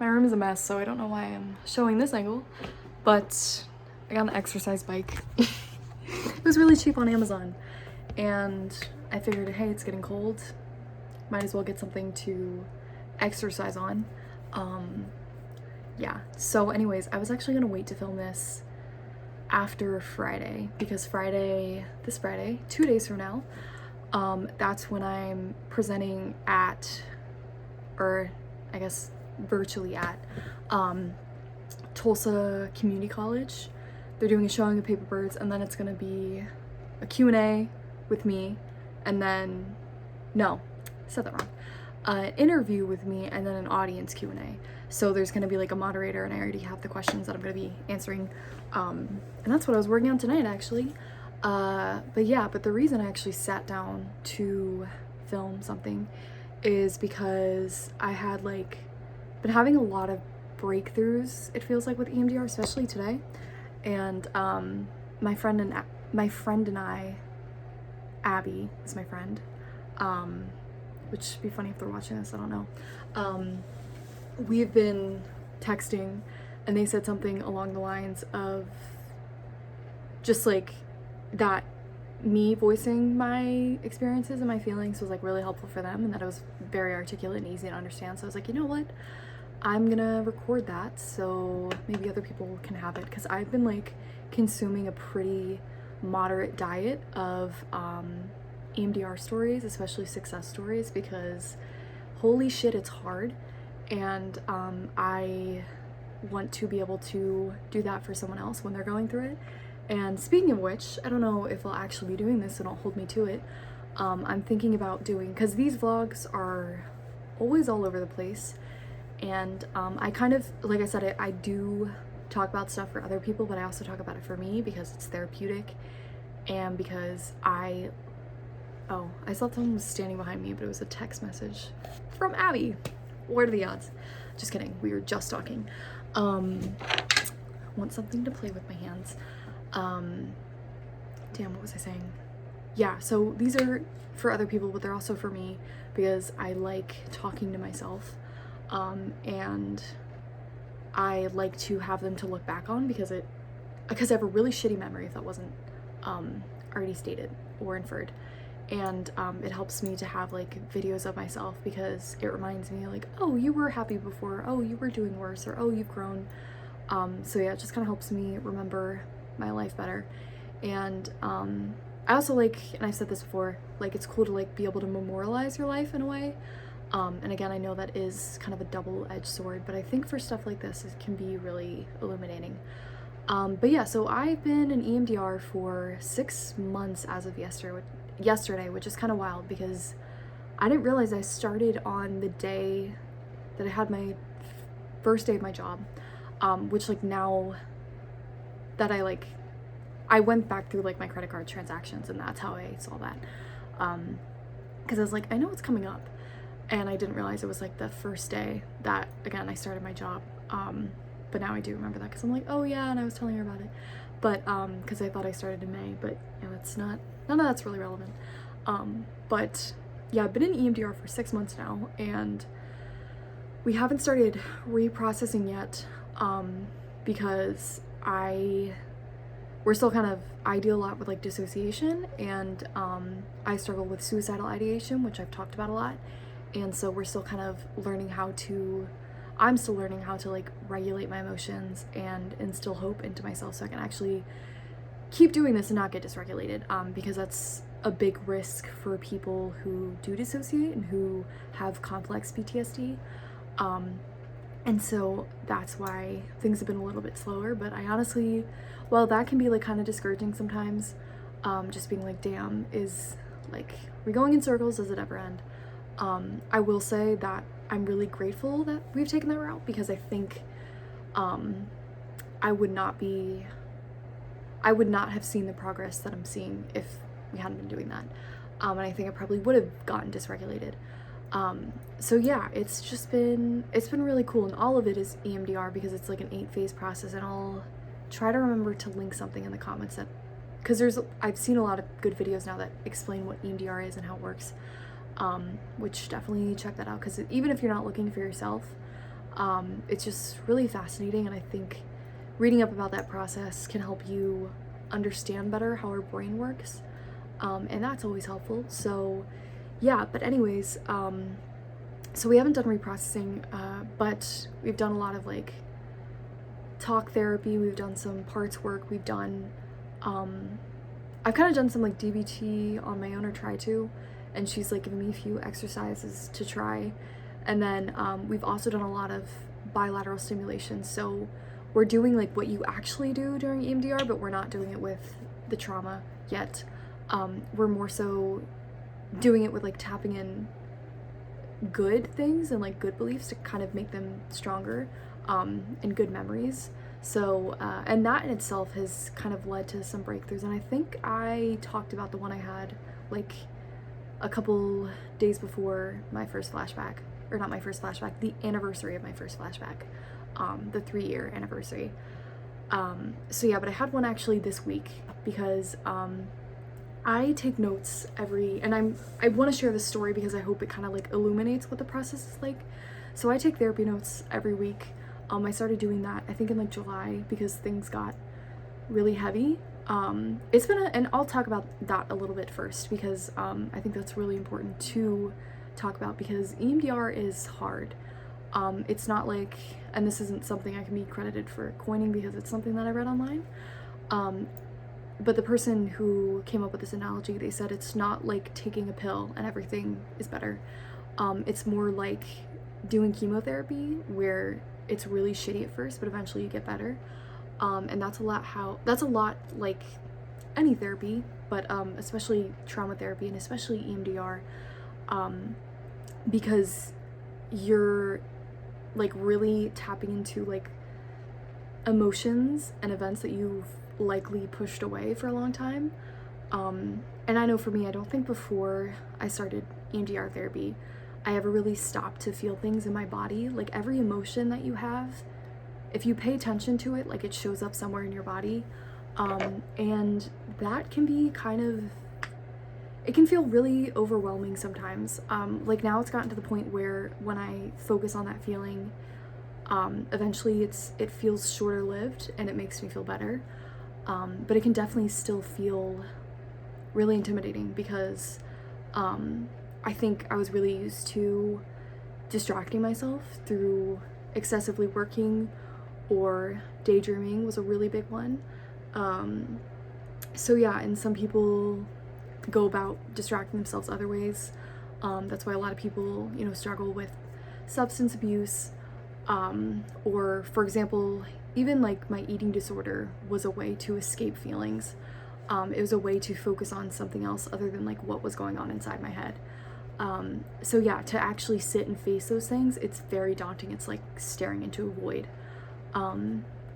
my room is a mess, so I don't know why I'm showing this angle, but I got an exercise bike. It was really cheap on Amazon, and I figured, hey, it's getting cold, might as well get something to exercise on. Yeah, so anyways, I was actually gonna wait to film this after Friday, because this Friday, 2 days from now, that's when I'm presenting at, or I guess virtually at, Tulsa Community College. They're doing a showing of Paper Birds, and then it's gonna be a Q&A with me, and then, no, I said that wrong. An interview with me, and then an audience Q&A. So there's gonna be like a moderator, and I already have the questions that I'm gonna be answering. And that's what I was working on tonight, actually. But the reason I actually sat down to film something is because I had been having a lot of breakthroughs, it feels like, with EMDR, especially today. And my friend and I, Abby is my friend, which would be funny if they're watching this, I don't know. We've been texting, and they said something along the lines of just like that me voicing my experiences and my feelings was like really helpful for them, and that it was very articulate and easy to understand. So I was like, you know what, I'm gonna record that so maybe other people can have it, because I've been like consuming a pretty moderate diet of EMDR stories, especially success stories, because holy shit, it's hard, and I want to be able to do that for someone else when they're going through it. And speaking of which, I don't know if I'll actually be doing this, so don't hold me to it. I'm thinking about doing, because these vlogs are always all over the place, and I kind of, like I said, I do talk about stuff for other people, but I also talk about it for me because it's therapeutic, and because I saw someone was standing behind me, but it was a text message from Abby. What are the odds? Just kidding, we were just talking. Want something to play with my hands. Damn, what was I saying? Yeah, so these are for other people, but they're also for me because I like talking to myself, and I like to have them to look back on because I have a really shitty memory, if that wasn't already stated or inferred. And it helps me to have like videos of myself because it reminds me like, oh, you were happy before, oh, you were doing worse, or oh, you've grown. So yeah, it just kind of helps me remember my life better. And I also like, and I've said this before, like it's cool to like be able to memorialize your life in a way. And again, I know that is kind of a double-edged sword, but I think for stuff like this, it can be really illuminating. But yeah, so I've been in EMDR for 6 months as of yesterday, which is kind of wild because I didn't realize I started on the day that I had my first day of my job, which like now that I went back through like my credit card transactions, and that's how I saw that, because I was like, I know it's coming up, and I didn't realize it was like the first day that, again, I started my job, but now I do remember that because I'm like, oh yeah, and I was telling her about it, but because I thought I started in May, but you know, it's not, none of that's really relevant. But yeah, I've been in EMDR for 6 months now, and we haven't started reprocessing yet, because we're still kind of, I deal a lot with like dissociation, and I struggle with suicidal ideation, which I've talked about a lot, and so we're still kind of learning I'm still learning how to like regulate my emotions and instill hope into myself so I can actually keep doing this and not get dysregulated, because that's a big risk for people who do dissociate and who have complex PTSD. And so that's why things have been a little bit slower, but I honestly, well, that can be like kind of discouraging sometimes, just being like, damn, is like, we're going in circles, does it ever end? I will say that I'm really grateful that we've taken that route, because I think I would not have seen the progress that I'm seeing if we hadn't been doing that, and I think I probably would have gotten dysregulated. So yeah, it's been really cool, and all of it is EMDR because it's like an 8-phase process, and I'll try to remember to link something in the comments because I've seen a lot of good videos now that explain what EMDR is and how it works, which definitely check that out, because even if you're not looking for yourself, It's just really fascinating, and I think reading up about that process can help you understand better how our brain works, and that's always helpful. So yeah, but anyways, so we haven't done reprocessing, but we've done a lot of like talk therapy, we've done some parts work, we've done, I've kind of done some like DBT on my own, or try to, and she's like giving me a few exercises to try. And then we've also done a lot of bilateral stimulation. So we're doing like what you actually do during EMDR, but we're not doing it with the trauma yet. We're more so doing it with like tapping in good things and like good beliefs to kind of make them stronger, and good memories. So and that in itself has kind of led to some breakthroughs, and I think I talked about the one I had like a couple days before my first flashback, or not my first flashback, the anniversary of my first flashback, the 3-year anniversary. So yeah, but I had one actually this week because I take notes and I want to share this story because I hope it kind of like illuminates what the process is like. So I take therapy notes every week. I started doing that I think in like July because things got really heavy. It's been and I'll talk about that a little bit first because I think that's really important to talk about, because EMDR is hard. It's not like, and this isn't something I can be credited for coining because it's something that I read online, but the person who came up with this analogy, they said it's not like taking a pill and everything is better. It's more like doing chemotherapy where it's really shitty at first, but eventually you get better. And that's a lot like any therapy, but especially trauma therapy and especially EMDR, because you're like really tapping into like emotions and events that you've likely pushed away for a long time. And I know for me, I don't think before I started EMDR therapy, I ever really stopped to feel things in my body. Like every emotion that you have, if you pay attention to it, like it shows up somewhere in your body. And that can be it can feel really overwhelming sometimes. Like now it's gotten to the point where when I focus on that feeling, eventually it feels shorter lived and it makes me feel better. But it can definitely still feel really intimidating because, I think I was really used to distracting myself through excessively working, or daydreaming was a really big one. So yeah, and some people go about distracting themselves other ways. That's why a lot of people, struggle with substance abuse, or for example, even like my eating disorder was a way to escape feelings. It was a way to focus on something else other than like what was going on inside my head. So yeah, to actually sit and face those things, it's very daunting. It's like staring into a void.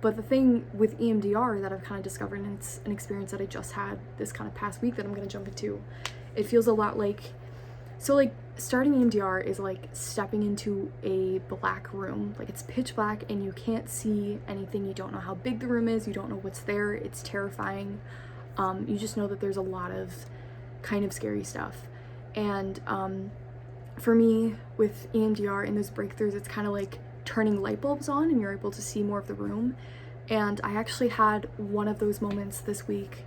But the thing with EMDR that I've kind of discovered, and it's an experience that I just had this kind of past week that I'm going to jump into, it feels a lot like, so like starting EMDR is like stepping into a black room. Like it's pitch black and you can't see anything. You don't know how big the room is. You don't know what's there. It's terrifying. You just know that there's a lot of kind of scary stuff. And for me with EMDR and those breakthroughs, it's kind of like turning light bulbs on and you're able to see more of the room. And I actually had one of those moments this week,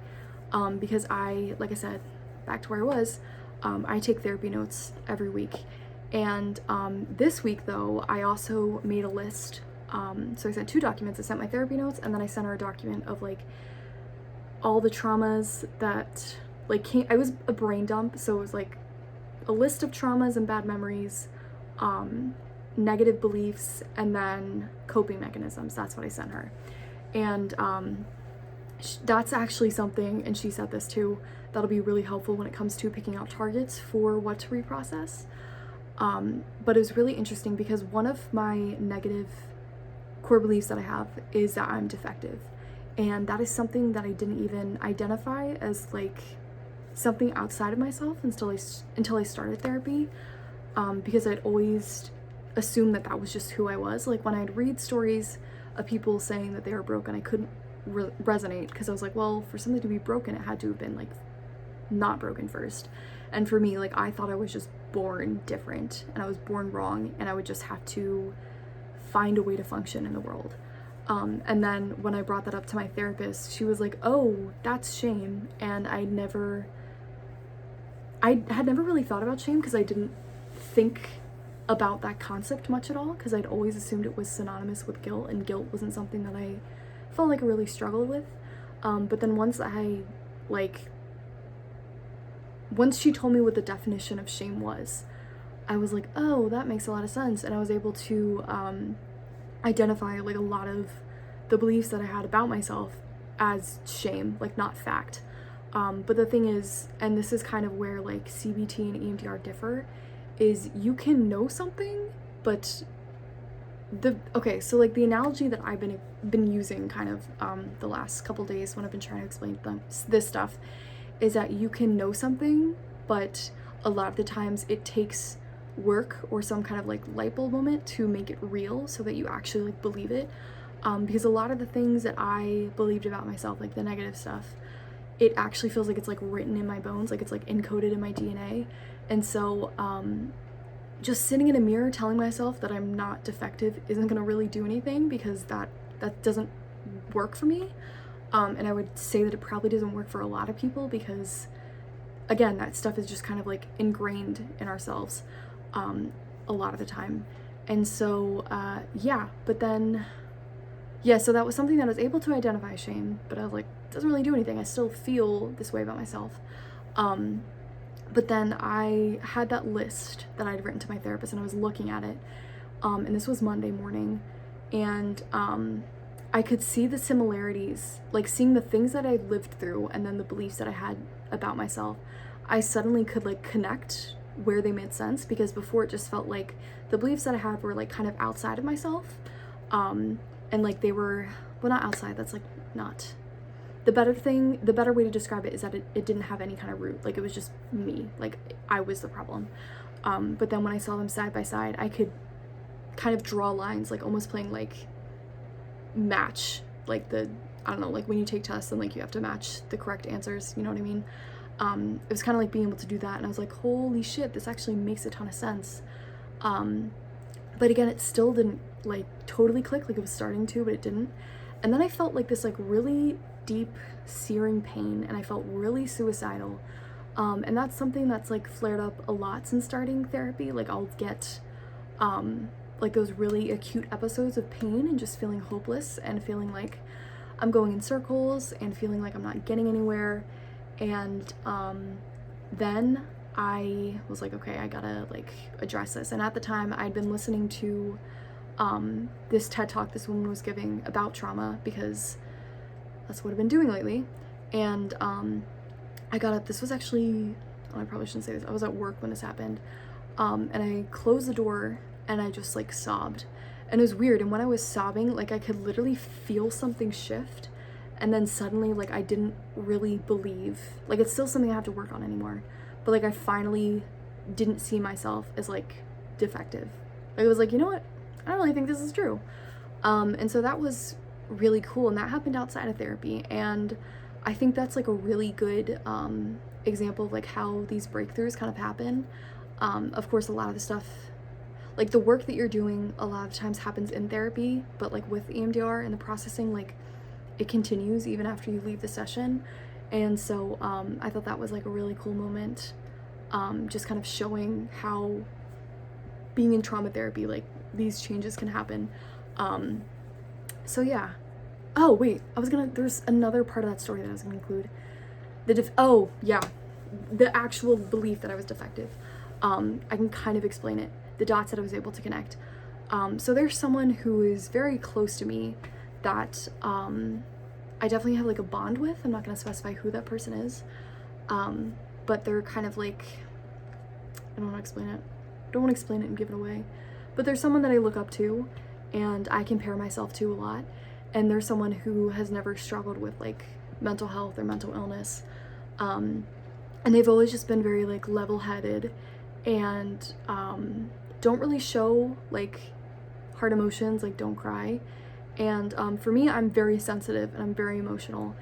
because like I said, back to where I was, I take therapy notes every week. And this week though, I also made a list. So I sent 2 documents. I sent my therapy notes, and then I sent her a document of like all the traumas that like it was a brain dump. So it was like a list of traumas and bad memories, negative beliefs, and then coping mechanisms. That's what I sent her. And that's actually something, and she said this too, that'll be really helpful when it comes to picking out targets for what to reprocess. But it was really interesting because one of my negative core beliefs that I have is that I'm defective. And that is something that I didn't even identify as like something outside of myself until I started therapy, because I'd always assumed that was just who I was. Like when I'd read stories of people saying that they were broken, I couldn't resonate, because I was like, well, for something to be broken, it had to have been like not broken first. And for me, like I thought I was just born different and I was born wrong, and I would just have to find a way to function in the world. And then when I brought that up to my therapist, she was like, oh, that's shame. And I had never really thought about shame because I didn't think about that concept much at all, because I'd always assumed it was synonymous with guilt, and guilt wasn't something that I felt like I really struggled with. But then once she told me what the definition of shame was, I was like, oh, that makes a lot of sense. And I was able to identify like a lot of the beliefs that I had about myself as shame, like not fact. But the thing is, and this is kind of where like CBT and EMDR differ, is you can know something, but so like the analogy that I've been using kind of the last couple days when I've been trying to explain this stuff is that you can know something, but a lot of the times it takes work or some kind of like light bulb moment to make it real so that you actually like believe it. Because a lot of the things that I believed about myself, like the negative stuff, it actually feels like it's like written in my bones, like it's like encoded in my DNA. And so just sitting in a mirror telling myself that I'm not defective isn't gonna really do anything, because that doesn't work for me. And I would say that it probably doesn't work for a lot of people, because again, that stuff is just kind of like ingrained in ourselves a lot of the time. And so so that was something that I was able to identify shame, but I was like, it doesn't really do anything. I still feel this way about myself. But then I had that list that I'd written to my therapist, and I was looking at it, and this was Monday morning, and I could see the similarities, like seeing the things that I lived through and then the beliefs that I had about myself. I suddenly could like connect where they made sense, because before it just felt like the beliefs that I had were like kind of outside of myself, and like they were, well, not outside, that's like not the better way to describe it is that it didn't have any kind of root. Like it was just me, like I was the problem. But then when I saw them side by side, I could kind of draw lines, like almost playing like match, like I don't know, like when you take tests and like you have to match the correct answers, you know what I mean? It was kind of like being able to do that, and I was like, holy shit, this actually makes a ton of sense. But again, it still didn't like totally click, like it was starting to, but it didn't. And then I felt like this like really deep searing pain, and I felt really suicidal. And that's something that's like flared up a lot since starting therapy. Like I'll get like those really acute episodes of pain and just feeling hopeless and feeling like I'm going in circles and feeling like I'm not getting anywhere. And then I was like, okay, I gotta like address this. And at the time I'd been listening to this TED Talk this woman was giving about trauma, because that's what I've been doing lately. And I got up, this was actually, I probably shouldn't say this, I was at work when this happened, and I closed the door and I just like sobbed, and it was weird. And when I was sobbing, like I could literally feel something shift, and then suddenly like I didn't really believe, like it's still something I have to work on anymore, but like I finally didn't see myself as like defective. Like it was like, you know what, I don't really think this is true. And so that was really cool, and that happened outside of therapy. And I think that's like a really good example of like how these breakthroughs kind of happen. Of course, a lot of the stuff, like the work that you're doing a lot of times happens in therapy, but like with EMDR and the processing, like it continues even after you leave the session. And so I thought that was like a really cool moment, just kind of showing how being in trauma therapy, like these changes can happen. So yeah. Oh wait, there's another part of that story that I was gonna include. The actual belief that I was defective. I can kind of explain it, the dots that I was able to connect. So there's someone who is very close to me that I definitely have like a bond with. I'm not gonna specify who that person is, but they're kind of like, I don't want to explain it. Don't want to explain it and give it away. But there's someone that I look up to and I compare myself to a lot. And there's someone who has never struggled with like mental health or mental illness. And they've always just been very like level-headed and don't really show like hard emotions, like don't cry. And for me, I'm very sensitive and I'm very emotional.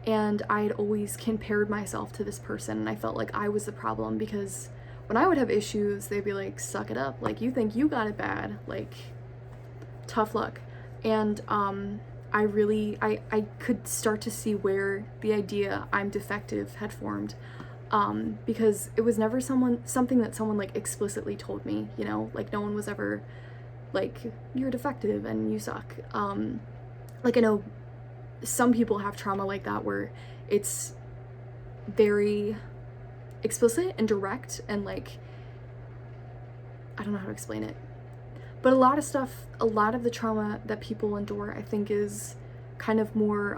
And I'd always compared myself to this person, and I felt like I was the problem, because when I would have issues, they'd be like, suck it up, like you think you got it bad, like tough luck. And I could start to see where the idea I'm defective had formed, because it was never something that someone like explicitly told me, you know, like no one was ever like, you're defective and you suck. Like I know some people have trauma like that where it's very explicit and direct, and like, I don't know how to explain it. But a lot of the trauma that people endure, I think, is kind of more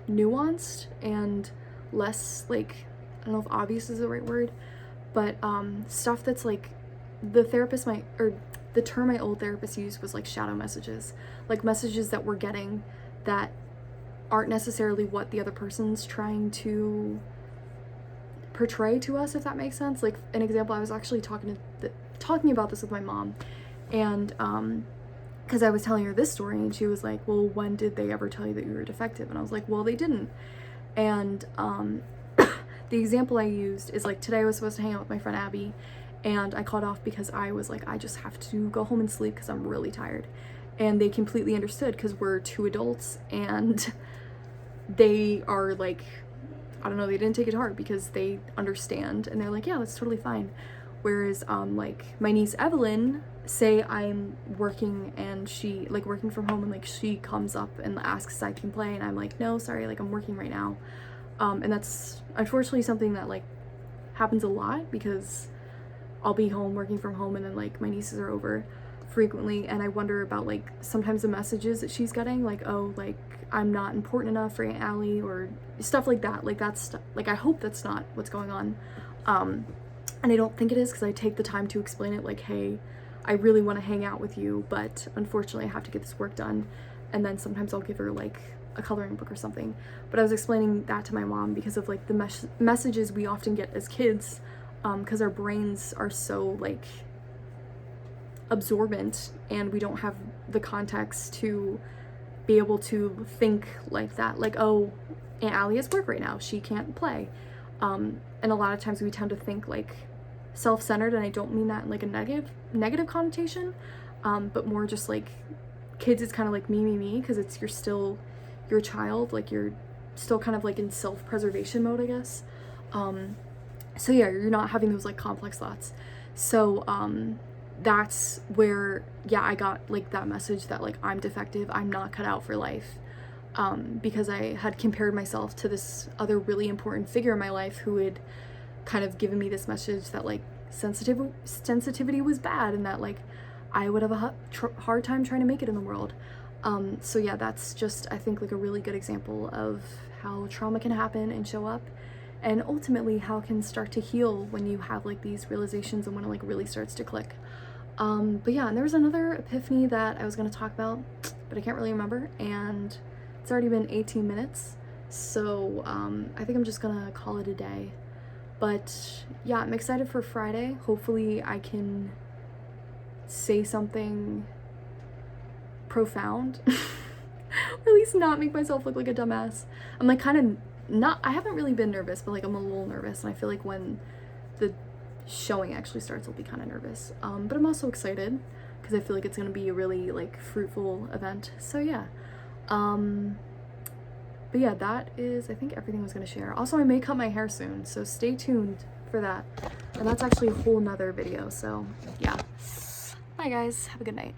nuanced and less, like, I don't know if obvious is the right word, but stuff that's like, the term my old therapist used was like shadow messages, like messages that we're getting that aren't necessarily what the other person's trying to portray to us, if that makes sense. Like an example, I was actually talking about this with my mom, and because I was telling her this story, and she was like, well, when did they ever tell you that you were defective? And I was like, well, they didn't. And the example I used is like, today I was supposed to hang out with my friend Abby, and I called off because I was like, I just have to go home and sleep because I'm really tired. And they completely understood, because we're two adults, and they are like, I don't know, they didn't take it to heart because they understand, and they're like, yeah, that's totally fine. Whereas like my niece Evelyn, say I'm working and she, like, working from home, and like she comes up and asks if I can play, and I'm like, no, sorry, like I'm working right now. And that's unfortunately something that like happens a lot, because I'll be home working from home, and then like my nieces are over frequently, and I wonder about like sometimes the messages that she's getting, like, oh, like I'm not important enough for Aunt Allie, or stuff like that. Like that's like, I hope that's not what's going on. And I don't think it is, because I take the time to explain it, like, hey, I really want to hang out with you, but unfortunately I have to get this work done. And then sometimes I'll give her like a coloring book or something. But I was explaining that to my mom because of like the messages we often get as kids, because our brains are so like absorbent, and we don't have the context to be able to think like that, like, oh, Aunt Allie has work right now, she can't play. And a lot of times we tend to think like self-centered, and I don't mean that in like a negative connotation, but more just like kids, it's kind of like me, because it's, you're still your child, like you're still kind of like in self-preservation mode, I guess. So yeah, you're not having those like complex thoughts. So that's where, yeah, I got like that message that like I'm defective, I'm not cut out for life, because I had compared myself to this other really important figure in my life who had kind of given me this message that like sensitivity was bad, and that like I would have a hard time trying to make it in the world. So yeah, that's just, I think, like a really good example of how trauma can happen and show up, and ultimately how it can start to heal when you have like these realizations and when it like really starts to click. But yeah, and there was another epiphany that I was going to talk about, but I can't really remember, and it's already been 18 minutes, so I think I'm just gonna call it a day. But yeah, I'm excited for Friday. Hopefully I can say something profound, or at least not make myself look like a dumbass. I'm like kind of not, I haven't really been nervous, but like I'm a little nervous, and I feel like when the showing actually starts, I'll be kind of nervous. But I'm also excited because I feel like it's gonna be a really like fruitful event. So yeah. But yeah, that is, I think, everything I was gonna share. Also, I may cut my hair soon, so stay tuned for that. And that's actually a whole nother video, so yeah. Bye guys, have a good night.